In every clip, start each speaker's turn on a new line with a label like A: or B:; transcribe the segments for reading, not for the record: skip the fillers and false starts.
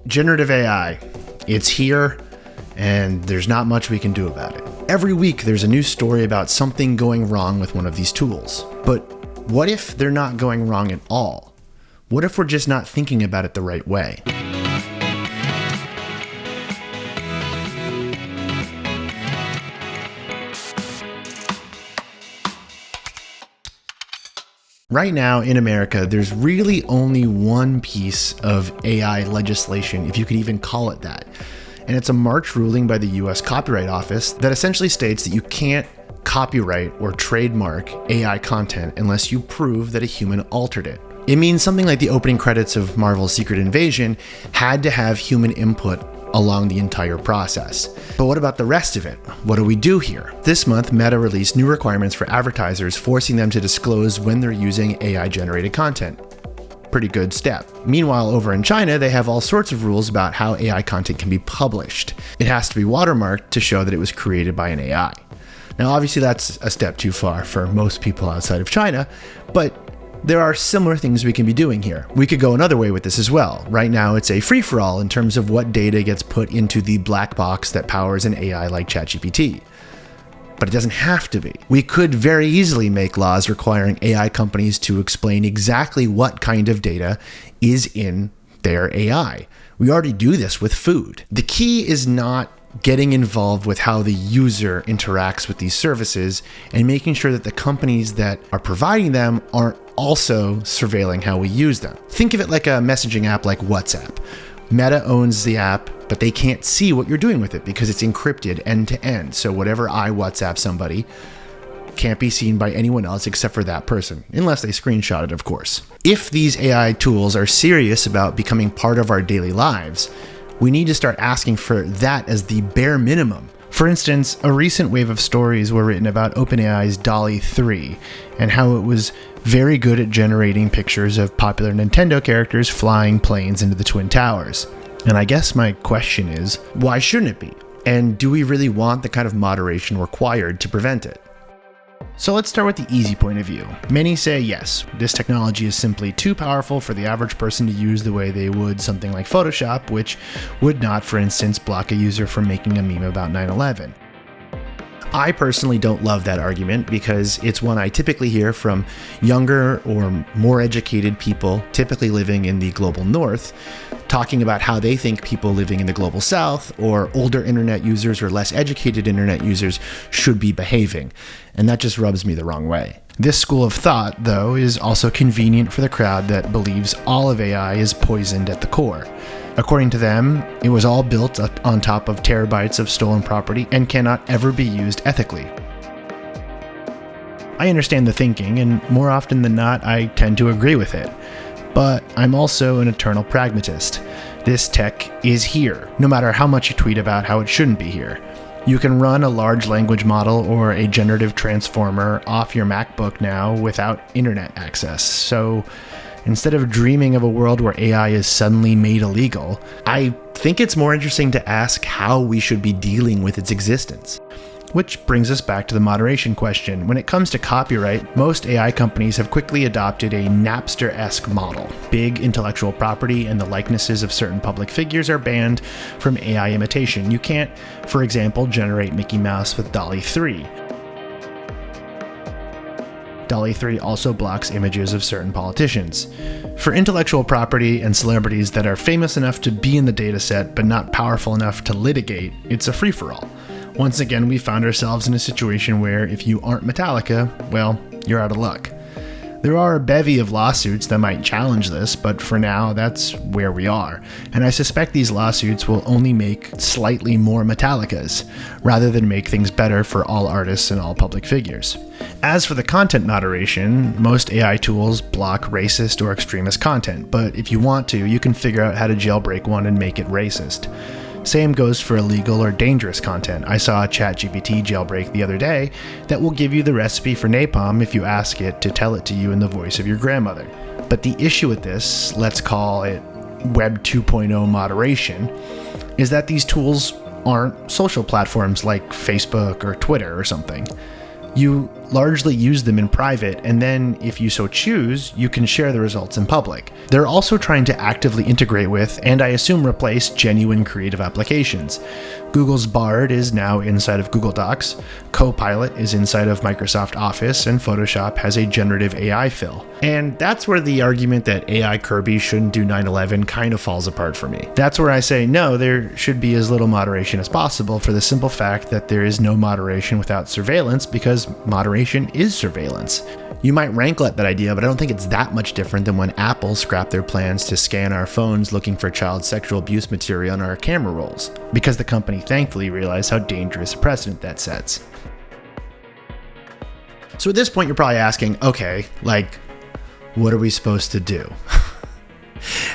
A: Generative AI, it's here, and there's not much we can do about it. Every week, there's a new story about something going wrong with one of these tools. But what if they're not going wrong at all? What if we're just not thinking about it the right way? Right now in America, there's really only one piece of AI legislation, if you could even call it that. And it's a March ruling by the US Copyright Office that essentially states that you can't copyright or trademark AI content unless you prove that a human altered it. It means something like the opening credits of Marvel's Secret Invasion had to have human input along the entire process. But what about the rest of it? What do we do here? This month, Meta released new requirements for advertisers, forcing them to disclose when they're using AI-generated content. Pretty good step. Meanwhile, over in China, they have all sorts of rules about how AI content can be published. It has to be watermarked to show that it was created by an AI. Now, obviously, that's a step too far for most people outside of China, but there are similar things we can be doing here. We could go another way with this as well. Right now, it's a free-for-all in terms of what data gets put into the black box that powers an AI like ChatGPT. But it doesn't have to be. We could very easily make laws requiring AI companies to explain exactly what kind of data is in their AI. We already do this with food. The key is not getting involved with how the user interacts with these services and making sure that the companies that are providing them aren't also surveilling how we use them. Think of it like a messaging app like WhatsApp. Meta owns the app, but they can't see what you're doing with it because it's encrypted end to end. So whatever I WhatsApp somebody can't be seen by anyone else except for that person, unless they screenshot it, of course. If these AI tools are serious about becoming part of our daily lives, we need to start asking for that as the bare minimum. For instance, a recent wave of stories were written about OpenAI's DALL-E 3 and how it was very good at generating pictures of popular Nintendo characters flying planes into the Twin Towers. And I guess my question is, why shouldn't it be? And do we really want the kind of moderation required to prevent it? So let's start with the easy point of view. Many say yes, this technology is simply too powerful for the average person to use the way they would something like Photoshop, which would not, for instance, block a user from making a meme about 9/11. I personally don't love that argument because it's one I typically hear from younger or more educated people, typically living in the global north, talking about how they think people living in the global south or older internet users or less educated internet users should be behaving. And that just rubs me the wrong way. This school of thought, though, is also convenient for the crowd that believes all of AI is poisoned at the core. According to them, it was all built on top of terabytes of stolen property and cannot ever be used ethically. I understand the thinking, and more often than not, I tend to agree with it. But I'm also an eternal pragmatist. This tech is here, no matter how much you tweet about how it shouldn't be here. You can run a large language model or a generative transformer off your MacBook now without internet access. So instead of dreaming of a world where AI is suddenly made illegal, I think it's more interesting to ask how we should be dealing with its existence. Which brings us back to the moderation question. When it comes to copyright, most AI companies have quickly adopted a Napster-esque model. Big intellectual property and the likenesses of certain public figures are banned from AI imitation. You can't, for example, generate Mickey Mouse with DALL-E 3. DALL-E 3 also blocks images of certain politicians. For intellectual property and celebrities that are famous enough to be in the dataset but not powerful enough to litigate, it's a free-for-all. Once again, we found ourselves in a situation where if you aren't Metallica, well, you're out of luck. There are a bevy of lawsuits that might challenge this, but for now, that's where we are. And I suspect these lawsuits will only make slightly more Metallicas, rather than make things better for all artists and all public figures. As for the content moderation, most AI tools block racist or extremist content, but if you want to, you can figure out how to jailbreak one and make it racist. Same goes for illegal or dangerous content. I saw a ChatGPT jailbreak the other day that will give you the recipe for napalm if you ask it to tell it to you in the voice of your grandmother. But the issue with this, let's call it Web 2.0 moderation, is that these tools aren't social platforms like Facebook or Twitter or something. You largely use them in private, and then, if you so choose, you can share the results in public. They're also trying to actively integrate with, and I assume replace, genuine creative applications. Google's Bard is now inside of Google Docs, Copilot is inside of Microsoft Office, and Photoshop has a generative AI fill. And that's where the argument that AI Kirby shouldn't do 9/11 kind of falls apart for me. That's where I say no, there should be as little moderation as possible, for the simple fact that there is no moderation without surveillance, because moderation is surveillance. You might rankle at that idea, but I don't think it's that much different than when Apple scrapped their plans to scan our phones looking for child sexual abuse material on our camera rolls, because the company thankfully realized how dangerous a precedent that sets. So at this point, you're probably asking, okay, what are we supposed to do?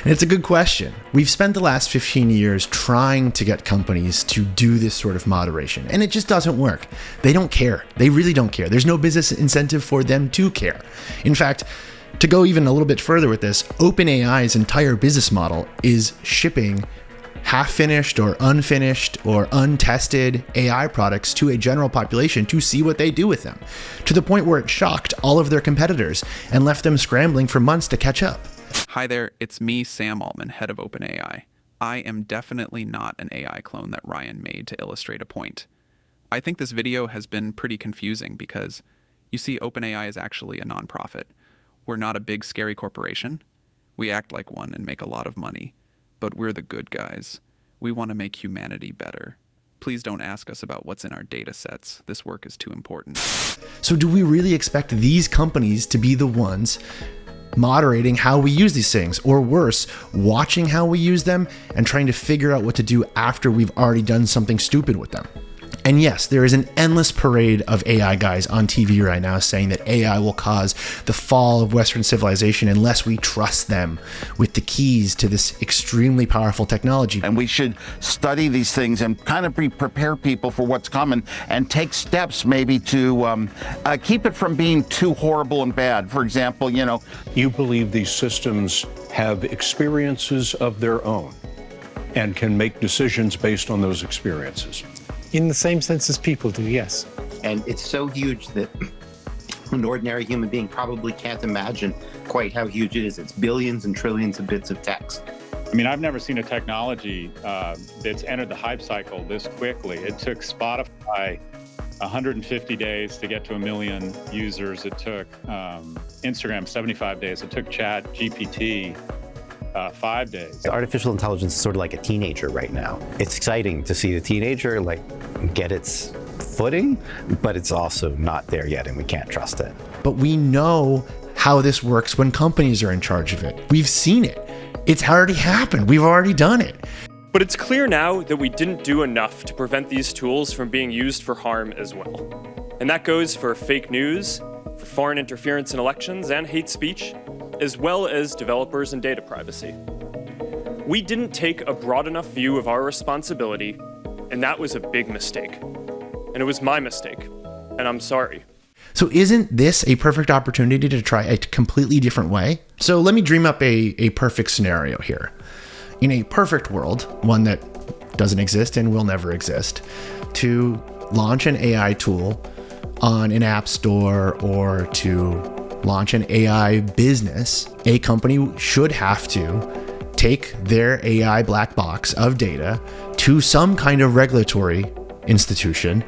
A: And it's a good question. We've spent the last 15 years trying to get companies to do this sort of moderation, and it just doesn't work. They don't care. They really don't care. There's no business incentive for them to care. In fact, to go even a little bit further with this, OpenAI's entire business model is shipping half-finished or unfinished or untested AI products to a general population to see what they do with them, to the point where it shocked all of their competitors and left them scrambling for months to catch up.
B: Hi there, it's me, Sam Altman, head of OpenAI. I am definitely not an AI clone that Ryan made to illustrate a point. I think this video has been pretty confusing because, you see, OpenAI is actually a nonprofit. We're not a big, scary corporation. We act like one and make a lot of money. But we're the good guys. We want to make humanity better. Please don't ask us about what's in our data sets. This work is too important.
A: So do we really expect these companies to be the ones moderating how we use these things, or worse, watching how we use them and trying to figure out what to do after we've already done something stupid with them? And yes, there is an endless parade of AI guys on TV right now saying that AI will cause the fall of Western civilization unless we trust them with the keys to this extremely powerful technology.
C: And we should study these things and kind of prepare people for what's coming and take steps maybe to keep it from being too horrible and bad. For example,
D: You believe these systems have experiences of their own and can make decisions based on those experiences.
E: In the same sense as people do, yes.
F: And it's so huge that an ordinary human being probably can't imagine quite how huge it is. It's billions and trillions of bits of text.
G: I mean, I've never seen a technology that's entered the hype cycle this quickly. It took Spotify 150 days to get to 1 million users. It took Instagram 75 days. It took ChatGPT 5 days.
H: Artificial intelligence is sort of like a teenager right now. It's exciting to see the teenager get its footing, but it's also not there yet and we can't trust it.
A: But we know how this works when companies are in charge of it. We've seen it. It's already happened. We've already done it.
I: But it's clear now that we didn't do enough to prevent these tools from being used for harm as well. And that goes for fake news, for foreign interference in elections and hate speech, as well as developers and data privacy. We didn't take a broad enough view of our responsibility, and that was a big mistake. And it was my mistake, and I'm sorry.
A: So isn't this a perfect opportunity to try a completely different way? So let me dream up a perfect scenario here. In a perfect world, one that doesn't exist and will never exist, to launch an AI tool on an app store or to launch an AI business, a company should have to take their AI black box of data to some kind of regulatory institution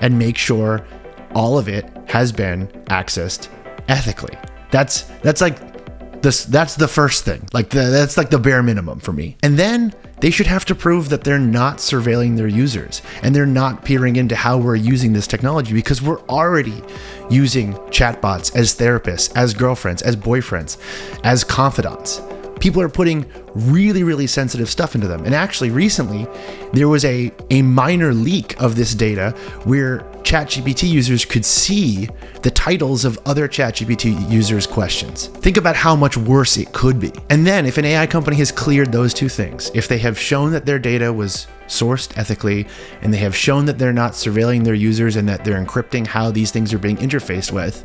A: and make sure all of it has been accessed ethically. That's the first thing. That's like the bare minimum for me. And then they should have to prove that they're not surveilling their users and they're not peering into how we're using this technology, because we're already using chatbots as therapists, as girlfriends, as boyfriends, as confidants. People are putting really, really sensitive stuff into them. And actually recently, there was a minor leak of this data where ChatGPT users could see the titles of other ChatGPT users' questions. Think about how much worse it could be. And then if an AI company has cleared those two things, if they have shown that their data was sourced ethically, and they have shown that they're not surveilling their users and that they're encrypting how these things are being interfaced with,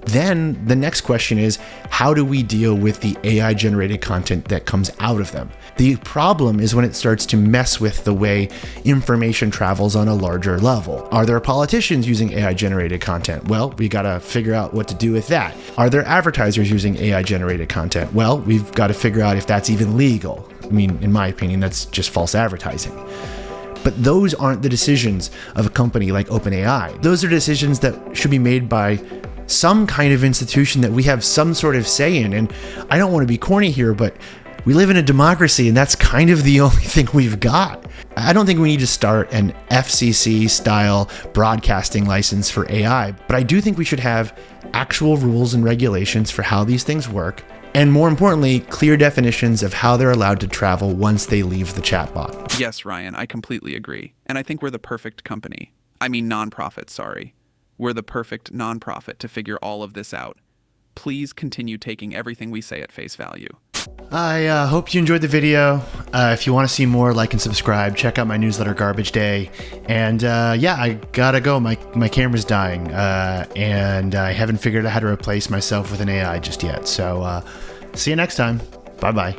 A: then the next question is, how do we deal with the AI-generated content that comes out of them? The problem is when it starts to mess with the way information travels on a larger level. Are there politicians using AI-generated content? Well, we got to figure out what to do with that. Are there advertisers using AI-generated content? Well, we've got to figure out if that's even legal. I mean, in my opinion, that's just false advertising. But those aren't the decisions of a company like OpenAI. Those are decisions that should be made by some kind of institution that we have some sort of say in. And I don't want to be corny here, but we live in a democracy, and that's kind of the only thing we've got. I don't think we need to start an FCC-style broadcasting license for AI, but I do think we should have actual rules and regulations for how these things work, and more importantly, clear definitions of how they're allowed to travel once they leave the chatbot.
B: Yes, Ryan, I completely agree. And I think we're the perfect company. I mean nonprofit, sorry. We're the perfect nonprofit to figure all of this out. Please continue taking everything we say at face value.
A: I hope you enjoyed the video. If you want to see more, like and subscribe. Check out my newsletter, Garbage Day. And yeah, I gotta go. My camera's dying, and I haven't figured out how to replace myself with an AI just yet. So see you next time. Bye-bye.